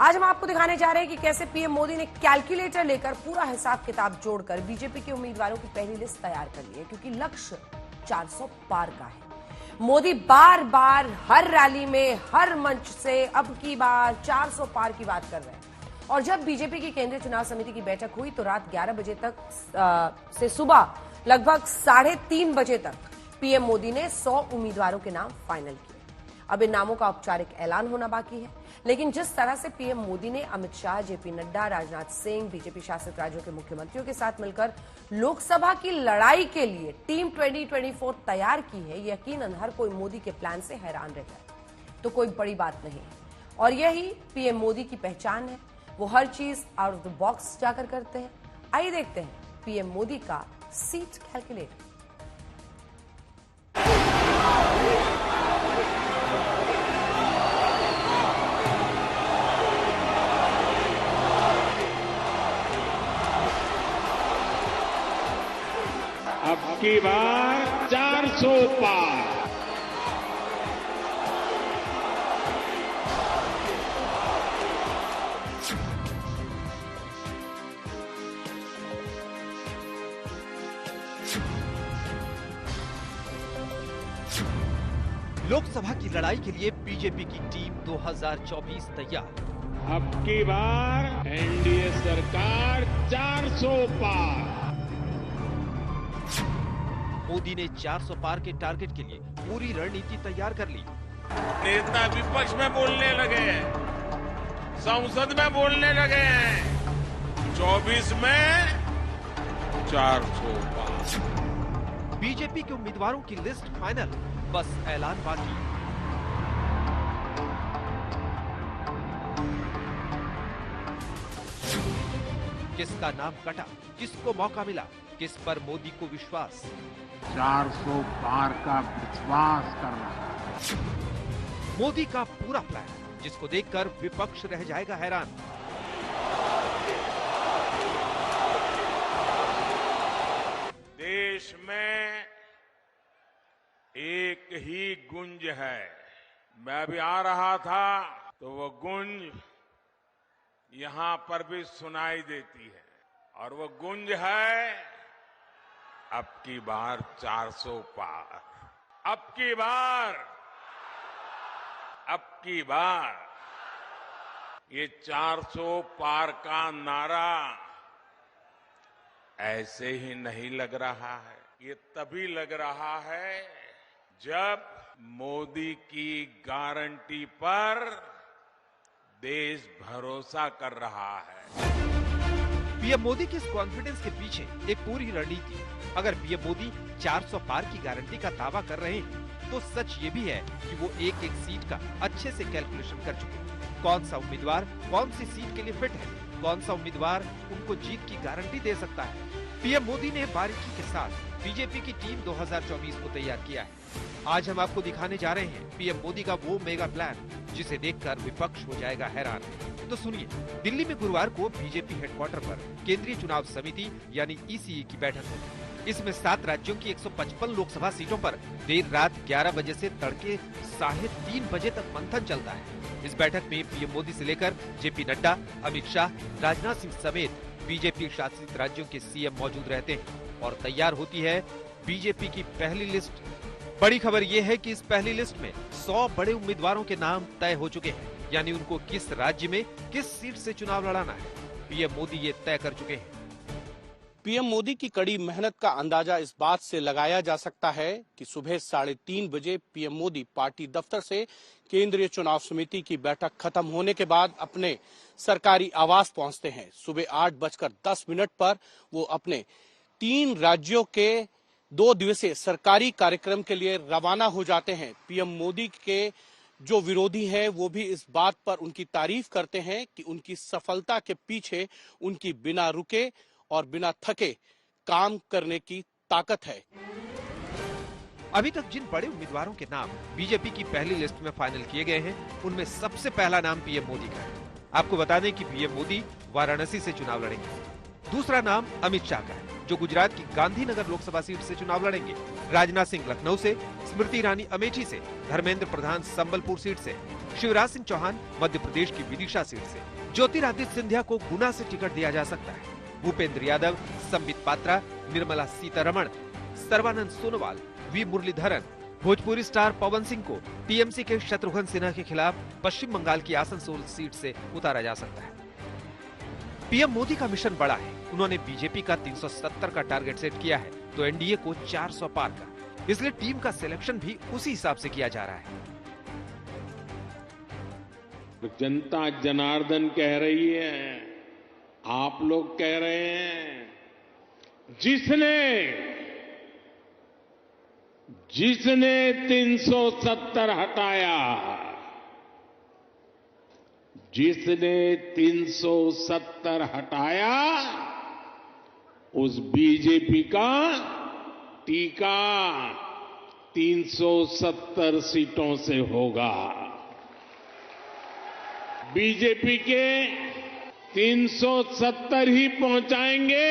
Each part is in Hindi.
आज हम आपको दिखाने जा रहे हैं कि कैसे पीएम मोदी ने कैलकुलेटर लेकर पूरा हिसाब किताब जोड़कर बीजेपी के उम्मीदवारों की पहली लिस्ट तैयार कर ली है, क्योंकि लक्ष्य 400 पार का है। मोदी बार बार हर रैली में, हर मंच से अब की बार 400 पार की बात कर रहे हैं। और जब बीजेपी की केंद्रीय चुनाव समिति की बैठक हुई तो रात 11 बजे तक से सुबह लगभग 3:30 बजे तक पीएम मोदी ने 100 उम्मीदवारों के नाम फाइनल किए। अब इन नामों का औपचारिक ऐलान होना बाकी है, लेकिन जिस तरह से पीएम मोदी ने अमित शाह, जेपी नड्डा, राजनाथ सिंह, बीजेपी शासित राज्यों के मुख्यमंत्रियों के साथ मिलकर लोकसभा की लड़ाई के लिए टीम 2024 तैयार की है, यकीनन हर कोई मोदी के प्लान से हैरान रह जाए तो कोई बड़ी बात नहीं है। और यही पीएम मोदी की पहचान है, वो हर चीज आउट ऑफ द बॉक्स जाकर करते हैं। आइए देखते हैं पीएम मोदी का सीट कैलकुलेटर। अब की बार 400 पार। लोकसभा की लड़ाई के लिए बीजेपी की टीम 2024 तैयार। अब की बार एनडीए सरकार 400 पार। मोदी ने 400 पार के टारगेट के लिए पूरी रणनीति तैयार कर ली। नेता विपक्ष में बोलने लगे हैं, संसद में बोलने लगे हैं, 24 में 400 पार। बीजेपी के उम्मीदवारों की लिस्ट फाइनल, बस ऐलान बाकी। किसका नाम कटा, किसको मौका मिला, किस पर मोदी को विश्वास। 400 पार का विश्वास कर रहा है मोदी का पूरा प्लान, जिसको देखकर विपक्ष रह जाएगा हैरान। देश में एक ही गुंज है। मैं अभी आ रहा था तो वो गुंज यहां पर भी सुनाई देती है, और वो गुंज है अब की बार 400 पार। अब की बार ये 400 पार का नारा ऐसे ही नहीं लग रहा है, ये तभी लग रहा है जब मोदी की गारंटी पर देश भरोसा कर रहा है। पीएम मोदी के इस कॉन्फिडेंस के पीछे एक पूरी रणनीति। अगर पीएम मोदी 400 पार की गारंटी का दावा कर रहे हैं, तो सच ये भी है कि वो एक एक सीट का अच्छे से कैलकुलेशन कर चुके हैं। कौन सा उम्मीदवार कौन सी सीट के लिए फिट है, कौन सा उम्मीदवार उनको जीत की गारंटी दे सकता है। पीएम मोदी ने बारीकी के साथ बीजेपी की टीम 2024 को तैयार किया है। आज हम आपको दिखाने जा रहे हैं पीएम मोदी का वो मेगा प्लान, जिसे देखकर विपक्ष हो जाएगा हैरान। तो सुनिए, दिल्ली में गुरुवार को बीजेपी हेडक्वार्टर पर केंद्रीय चुनाव समिति यानी ईसीई की बैठक हुई। इसमें 7 राज्यों की 155 लोकसभा सीटों पर देर रात 11 बजे से तड़के 3:30 बजे तक मंथन चलता है। इस बैठक में पीएम मोदी से लेकर जेपी नड्डा, अमित शाह, राजनाथ सिंह समेत बीजेपी शासित राज्यों के सीएम मौजूद रहते हैं और तैयार होती है बीजेपी की पहली लिस्ट। बड़ी खबर यह है कि इस पहली लिस्ट में 100 बड़े उम्मीदवारों के नाम तय हो चुके हैं, यानी उनको किस राज्य में किस सीट से चुनाव लड़ाना है, पीएम मोदी ये तय कर चुके हैं। पीएम मोदी की कड़ी मेहनत का अंदाजा इस बात से लगाया जा सकता है कि सुबह 3:30 बजे पीएम मोदी पार्टी दफ्तर से केंद्रीय चुनाव समिति की बैठक खत्म होने के बाद अपने सरकारी आवास पहुंचते हैं। सुबह 8:10 पर वो अपने 3 राज्यों के 2 दिवसीय सरकारी कार्यक्रम के लिए रवाना हो जाते हैं। पीएम मोदी के जो विरोधी हैं वो भी इस बात पर उनकी तारीफ करते हैं कि उनकी सफलता के पीछे उनकी बिना रुके और बिना थके काम करने की ताकत है। अभी तक जिन बड़े उम्मीदवारों के नाम बीजेपी की पहली लिस्ट में फाइनल किए गए हैं, उनमें सबसे पहला नाम पीएम मोदी का है। आपको बता दें कि पीएम मोदी वाराणसी से चुनाव लड़ेंगे। दूसरा नाम अमित शाह का है, जो गुजरात की गांधीनगर लोकसभा सीट से चुनाव लड़ेंगे। राजनाथ सिंह लखनऊ से, स्मृति ईरानी अमेठी से, धर्मेंद्र प्रधान संबलपुर सीट से, शिवराज सिंह चौहान मध्य प्रदेश की विदिशा सीट से, ज्योतिरादित्य सिंधिया को गुना से टिकट दिया जा सकता है। भूपेंद्र यादव, संबित पात्रा, निर्मला सीतारमण, सर्बानंद सोनोवाल, वी मुरलीधरन, भोजपुरी स्टार पवन सिंह को टीएमसी के शत्रुघ्न सिन्हा के खिलाफ पश्चिम बंगाल की आसनसोल सीट से उतारा जा सकता है। पीएम मोदी का मिशन बड़ा है। उन्होंने बीजेपी का 370 का टारगेट सेट किया है तो एनडीए को 400 पार का, इसलिए टीम का सिलेक्शन भी उसी हिसाब से किया जा रहा है। जनता जनार्दन कह रही है, आप लोग कह रहे हैं, जिसने 370 हटाया, जिसने 370 हटाया, उस बीजेपी का टीका 370 सीटों से होगा। बीजेपी के 370 ही पहुंचाएंगे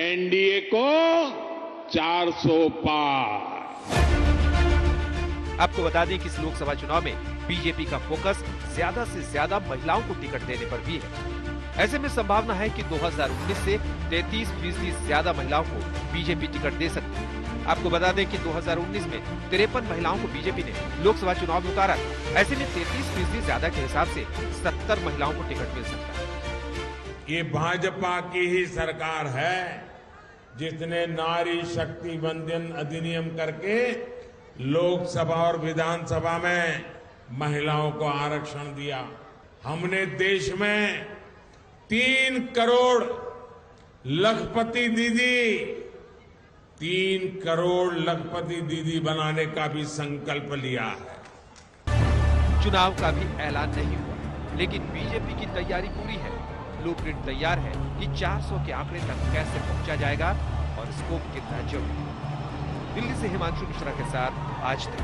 एनडीए को 400 पार। आपको बता दें कि इस लोकसभा चुनाव में बीजेपी का फोकस ज्यादा से ज्यादा महिलाओं को टिकट देने पर भी है। ऐसे में संभावना है कि 2019 से 33% ज्यादा महिलाओं को बीजेपी टिकट दे सकती है। आपको बता दें कि 2019 में 53 महिलाओं को बीजेपी ने लोकसभा चुनाव में उतारा। ऐसे में 33% ज्यादा के हिसाब से 70 महिलाओं को टिकट मिल सकता है। ये भाजपा की ही सरकार है जिसने नारी शक्ति वंदन अधिनियम करके लोकसभा और विधानसभा में महिलाओं को आरक्षण दिया। हमने देश में 3 करोड़ लखपति दीदी, 3 करोड़ लखपति दीदी बनाने का भी संकल्प लिया है। चुनाव का भी ऐलान नहीं हुआ, लेकिन बीजेपी की तैयारी पूरी है। ब्लूप्रिंट तैयार है कि 400 के आंकड़े तक कैसे पहुंचा जाएगा और स्कोप कितना जरूरी। दिल्ली से हिमांशु मिश्रा के साथ आज तक।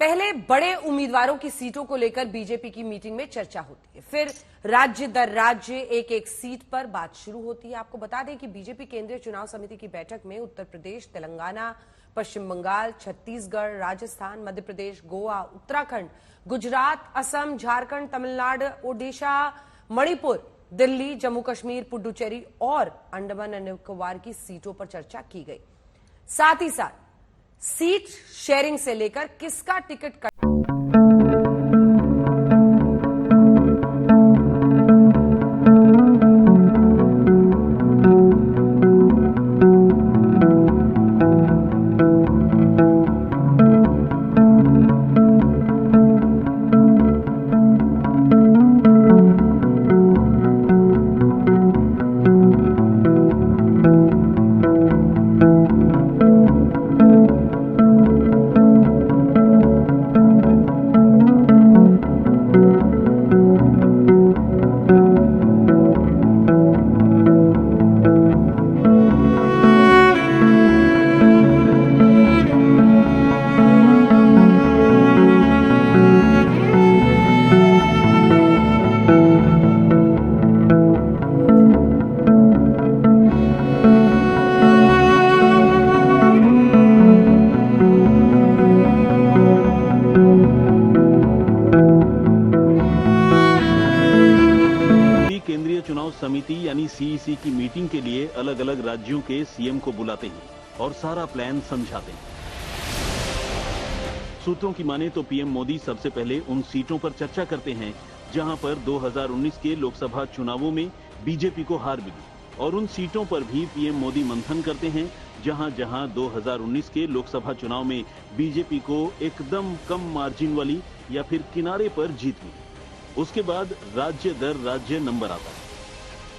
पहले बड़े उम्मीदवारों की सीटों को लेकर बीजेपी की मीटिंग में चर्चा होती है, फिर राज्य दर राज्य एक एक सीट पर बात शुरू होती है। आपको बता दें कि बीजेपी केंद्रीय चुनाव समिति की बैठक में उत्तर प्रदेश, तेलंगाना, पश्चिम बंगाल, छत्तीसगढ़, राजस्थान, मध्य प्रदेश, गोवा, उत्तराखंड, गुजरात, असम, झारखंड, तमिलनाडु, ओडिशा, मणिपुर, दिल्ली, जम्मू कश्मीर, पुडुचेरी और अंडमान और निकोबार की सीटों पर चर्चा की गई। साथ ही साथ सीट शेयरिंग से लेकर किसका टिकट समिति यानी सीईसी की मीटिंग के लिए अलग अलग राज्यों के सीएम को बुलाते हैं और सारा प्लान समझाते हैं। सूत्रों की माने तो पीएम मोदी सबसे पहले उन सीटों पर चर्चा करते हैं जहां पर 2019 के लोकसभा चुनावों में बीजेपी को हार मिली, और उन सीटों पर भी पीएम मोदी मंथन करते हैं जहां जहां 2019 के लोकसभा चुनाव में बीजेपी को एकदम कम मार्जिन वाली या फिर किनारे पर जीत मिली। उसके बाद राज्य दर राज्य नंबर आता है।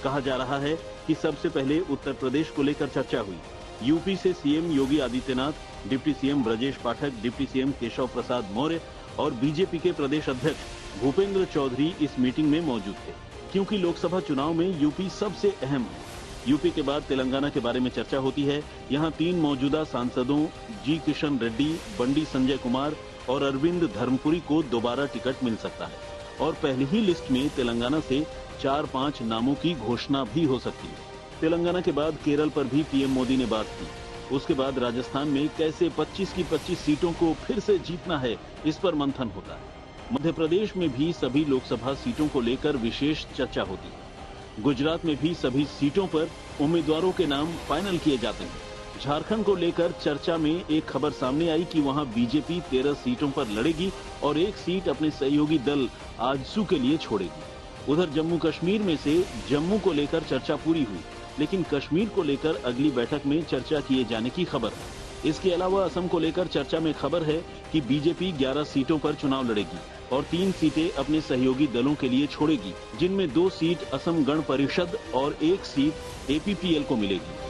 कहा जा रहा है कि सबसे पहले उत्तर प्रदेश को लेकर चर्चा हुई। यूपी से CM Yogi Adityanath, deputy CM Brajesh Pathak, deputy CM Keshav Prasad Maurya और बीजेपी के प्रदेश अध्यक्ष भूपेंद्र चौधरी इस मीटिंग में मौजूद थे, क्योंकि लोकसभा चुनाव में यूपी सबसे अहम है। यूपी के बाद तेलंगाना के बारे में चर्चा होती है। यहाँ 3 मौजूदा सांसदों जी किशन रेड्डी, बंडी संजय कुमार और अरविंद धर्मपुरी को दोबारा टिकट मिल सकता है, और पहली ही लिस्ट में तेलंगाना से 4-5 नामों की घोषणा भी हो सकती है। तेलंगाना के बाद केरल पर भी पीएम मोदी ने बात की। उसके बाद राजस्थान में कैसे 25 की 25 सीटों को फिर से जीतना है, इस पर मंथन होता है। मध्य प्रदेश में भी सभी लोकसभा सीटों को लेकर विशेष चर्चा होती है। गुजरात में भी सभी सीटों पर उम्मीदवारों के नाम फाइनल किए जाते हैं। झारखंड को लेकर चर्चा में एक खबर सामने आई कि वहां बीजेपी 13 सीटों पर लड़ेगी और एक सीट अपने सहयोगी दल आजसू के लिए छोड़ेगी। उधर जम्मू कश्मीर में से जम्मू को लेकर चर्चा पूरी हुई, लेकिन कश्मीर को लेकर अगली बैठक में चर्चा किए जाने की खबर है। इसके अलावा असम को लेकर चर्चा में खबर है कि बीजेपी 11 सीटों पर चुनाव लड़ेगी और 3 सीटें अपने सहयोगी दलों के लिए छोड़ेगी, जिनमें 2 सीट असम गण परिषद और 1 सीट एपीपीएल को मिलेगी।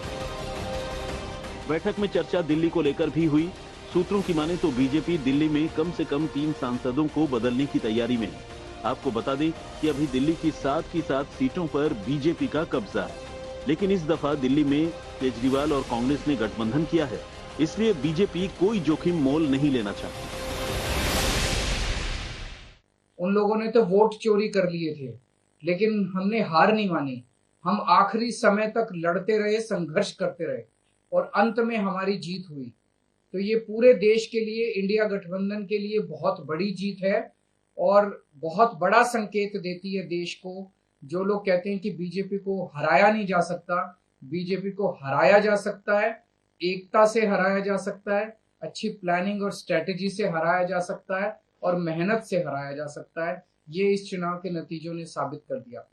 बैठक में चर्चा दिल्ली को लेकर भी हुई। सूत्रों की माने तो बीजेपी दिल्ली में कम से कम 3 सांसदों को बदलने की तैयारी में है। आपको बता दें कि अभी दिल्ली की 7 की 7 सीटों पर बीजेपी का कब्जा है, लेकिन इस दफा दिल्ली में केजरीवाल और कांग्रेस ने गठबंधन किया है, इसलिए बीजेपी कोई जोखिम मोल नहीं लेना चाहती। उन लोगों ने तो वोट चोरी कर लिए थे, लेकिन हमने हार नहीं मानी। हम आखिरी समय तक लड़ते रहे, संघर्ष करते रहे और अंत में हमारी जीत हुई। तो ये पूरे देश के लिए, इंडिया गठबंधन के लिए बहुत बड़ी जीत है और बहुत बड़ा संकेत देती है देश को। जो लोग कहते हैं कि बीजेपी को हराया नहीं जा सकता, बीजेपी को हराया जा सकता है, एकता से हराया जा सकता है, अच्छी प्लानिंग और स्ट्रेटेजी से हराया जा सकता है और मेहनत से हराया जा सकता है। ये इस चुनाव के नतीजों ने साबित कर दिया।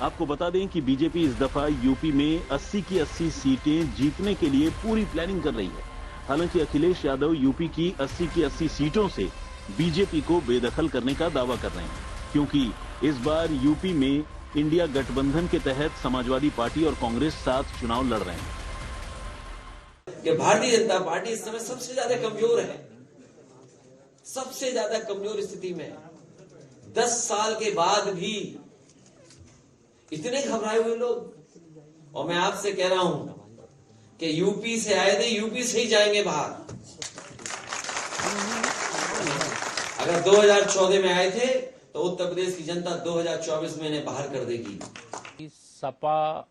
आपको बता दें कि बीजेपी इस दफा यूपी में 80 की 80 सीटें जीतने के लिए पूरी प्लानिंग कर रही है। हालांकि अखिलेश यादव यूपी की 80 की 80 सीटों से बीजेपी को बेदखल करने का दावा कर रहे हैं, क्योंकि इस बार यूपी में इंडिया गठबंधन के तहत समाजवादी पार्टी और कांग्रेस साथ चुनाव लड़ रहे हैं। कि भारतीय जनता पार्टी इस समय सबसे ज्यादा कमजोर है, सबसे ज्यादा कमजोर स्थिति में 10 साल के बाद भी इतने घबराए हुए लोग। और मैं आपसे कह रहा हूं कि यूपी से आए थे, यूपी से ही जाएंगे बाहर। अगर 2014 में आए थे तो उत्तर प्रदेश की जनता 2024 में इन्हें बाहर कर देगी। सपा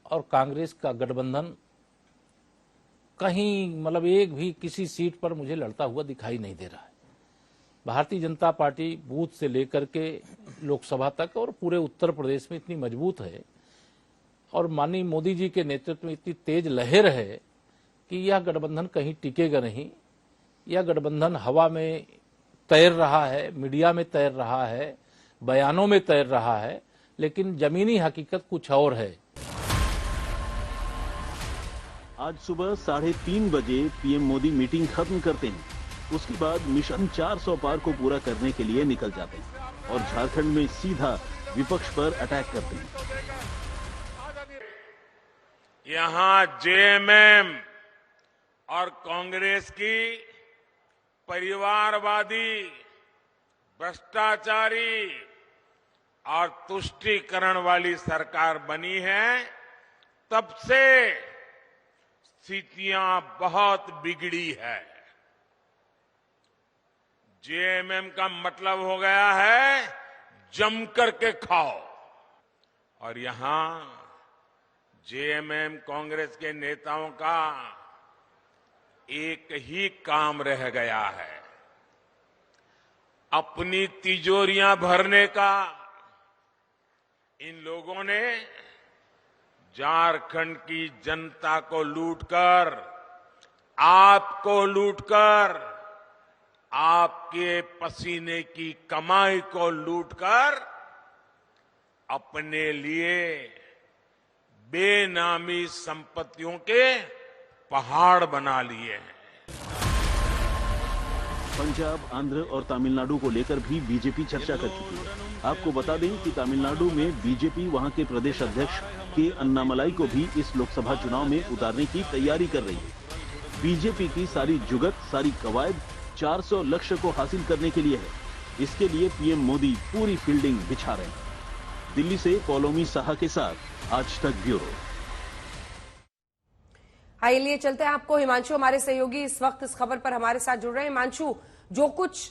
और कांग्रेस का गठबंधन कहीं मतलब एक भी किसी सीट पर मुझे लड़ता हुआ दिखाई नहीं दे रहा है। भारतीय जनता पार्टी बूथ से लेकर के लोकसभा तक और पूरे उत्तर प्रदेश में इतनी मजबूत है और माननीय मोदी जी के नेतृत्व में इतनी तेज लहर है कि यह गठबंधन कहीं टिकेगा नहीं। यह गठबंधन हवा में तैर रहा है, मीडिया में तैर रहा है, बयानों में तैर रहा है, लेकिन जमीनी हकीकत कुछ और है। आज सुबह 3:30 बजे पीएम मोदी मीटिंग खत्म करते हैं। उसके बाद मिशन 400 पार को पूरा करने के लिए निकल जाते हैं और झारखंड में सीधा विपक्ष पर अटैक करते हैं। यहां जेएमएम और कांग्रेस की परिवारवादी, भ्रष्टाचारी और तुष्टीकरण वाली सरकार बनी है, तब से स्थितियां बहुत बिगड़ी है। जेएमएम का मतलब हो गया है जम करके खाओ, और यहां जेएमएम कांग्रेस के नेताओं का एक ही काम रह गया है, अपनी तिजोरियां भरने का। इन लोगों ने झारखंड की जनता को लूटकर, आपको लूटकर, आपके पसीने की कमाई को लूटकर अपने लिए बेनामी संपत्तियों के पहाड़ बना लिए हैं। पंजाब, आंध्र और तमिलनाडु को लेकर भी बीजेपी चर्चा कर चुकी है। आपको बता दें कि तमिलनाडु में बीजेपी वहां के प्रदेश अध्यक्ष के अन्नामलाई को भी इस लोकसभा चुनाव में उतारने की तैयारी कर रही है। बीजेपी की सारी जुगत, सारी कवायद 400 लक्ष्य को हासिल करने के लिए है। इसके लिए पीएम मोदी पूरी फील्डिंग बिछा रहे हैं। दिल्ली से पौलोमी साहा के साथ आज तक ब्यूरो। आइए लिए चलते हैं आपको हिमांशु, हमारे सहयोगी इस वक्त इस खबर पर हमारे साथ जुड़ रहे हैं। हिमांशु, जो कुछ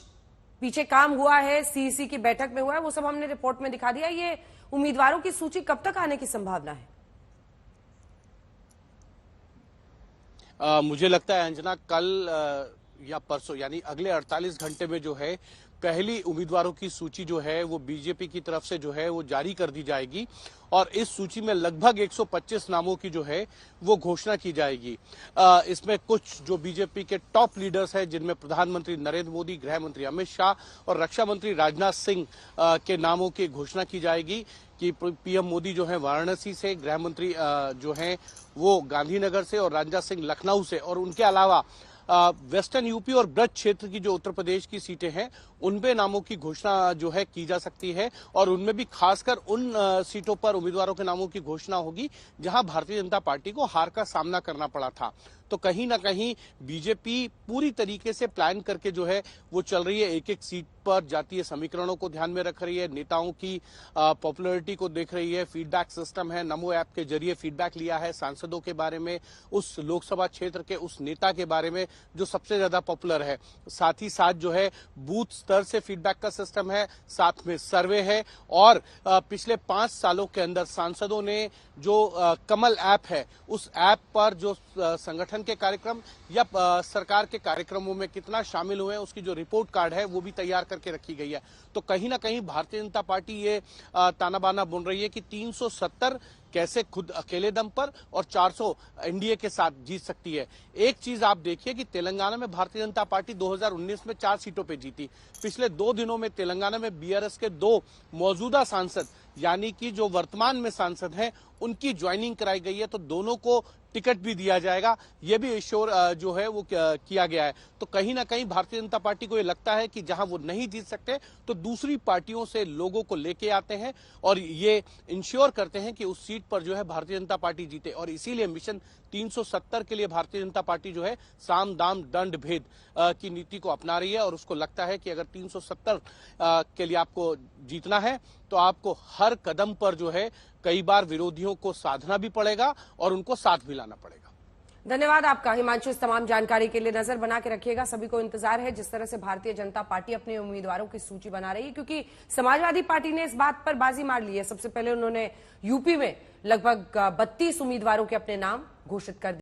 पीछे काम हुआ है, सीईसी की बैठक में हुआ है, वो सब हमने रिपोर्ट में दिखा दिया। ये उम्मीदवारों की सूची कब तक आने की संभावना है? मुझे लगता है अंजना कल या परसों यानी अगले 48 घंटे में जो है पहली उम्मीदवारों की सूची जो है वो बीजेपी की तरफ से जो है वो जारी कर दी जाएगी और इस सूची में लगभग 125 नामों की जो है वो घोषणा की जाएगी। इसमें कुछ जो बीजेपी के टॉप लीडर्स हैं जिनमें प्रधानमंत्री नरेंद्र मोदी, गृह मंत्री अमित शाह और रक्षा मंत्री राजनाथ सिंह के नामों की घोषणा की जाएगी कि पीएम मोदी जो है वाराणसी से, गृह मंत्री जो है वो गांधीनगर से और राजनाथ सिंह लखनऊ से, और उनके अलावा वेस्टर्न यूपी और ब्रज क्षेत्र की जो उत्तर प्रदेश की सीटें हैं उनपे नामों की घोषणा जो है की जा सकती है और उनमें भी खासकर उन सीटों पर उम्मीदवारों के नामों की घोषणा होगी जहां भारतीय जनता पार्टी को हार का सामना करना पड़ा था। तो कहीं ना कहीं बीजेपी पूरी तरीके से प्लान करके जो है वो चल रही है, एक एक सीट पर जातीय समीकरणों को ध्यान में रख रही है, नेताओं की पॉपुलैरिटी को देख रही है, फीडबैक सिस्टम है, नमो ऐप के जरिए फीडबैक लिया है सांसदों के बारे में, उस लोकसभा क्षेत्र के उस नेता के बारे में जो सबसे ज्यादा पॉपुलर है। साथ ही साथ जो है बूथ स्तर से फीडबैक का सिस्टम है, साथ में सर्वे है और पिछले 5 सालों के अंदर सांसदों ने जो कमल ऐप है उस ऐप पर जो संगठन के कार्यक्रम या सरकार के कार्यक्रमों में कितना शामिल हुए हैं उसकी जो रिपोर्ट कार्ड है वो भी तैयार करके रखी गई है। तो कहीं ना कहीं भारतीय जनता पार्टी ये ताना बाना बुन रही है कि 370 कैसे खुद अकेले दम पर और 400 एनडीए के साथ जीत सकती है। एक चीज आप देखिए कि तेलंगाना में भारतीय जनता पार्टी 2019 में 4 सीटों पे जीती। पिछले 2 दिनों में तेलंगाना में बीआरएस के 2 मौजूदा सांसद यानी कि जो वर्तमान में सांसद हैं उनकी ज्वाइनिंग कराई गई है, तो दोनों को टिकट भी दिया जाएगा, ये भी इंश्योर जो है वो किया गया है। तो कहीं ना कहीं भारतीय जनता पार्टी को ये लगता है कि जहां वो नहीं जीत सकते तो दूसरी पार्टियों से लोगों को लेके आते हैं और ये इंश्योर करते हैं कि उस सीट पर जो है भारतीय जनता पार्टी जीते। और इसीलिए मिशन 370 के लिए भारतीय जनता पार्टी जो है साम दाम दंड भेद की नीति को अपना रही है और उसको लगता है कि अगर 370 के लिए आपको जीतना है तो आपको हर कदम पर जो है कई बार विरोधियों को साधना भी पड़ेगा और उनको साथ भी लाना पड़ेगा। धन्यवाद आपका हिमांशु, इस तमाम जानकारी के लिए। नजर बना के रखिएगा, सभी को इंतजार है जिस तरह से भारतीय जनता पार्टी अपने उम्मीदवारों की सूची बना रही है, क्योंकि समाजवादी पार्टी ने इस बात पर बाजी मार ली है। सबसे पहले उन्होंने यूपी में लगभग 32 उम्मीदवारों के अपने नाम घोषित कर दिए।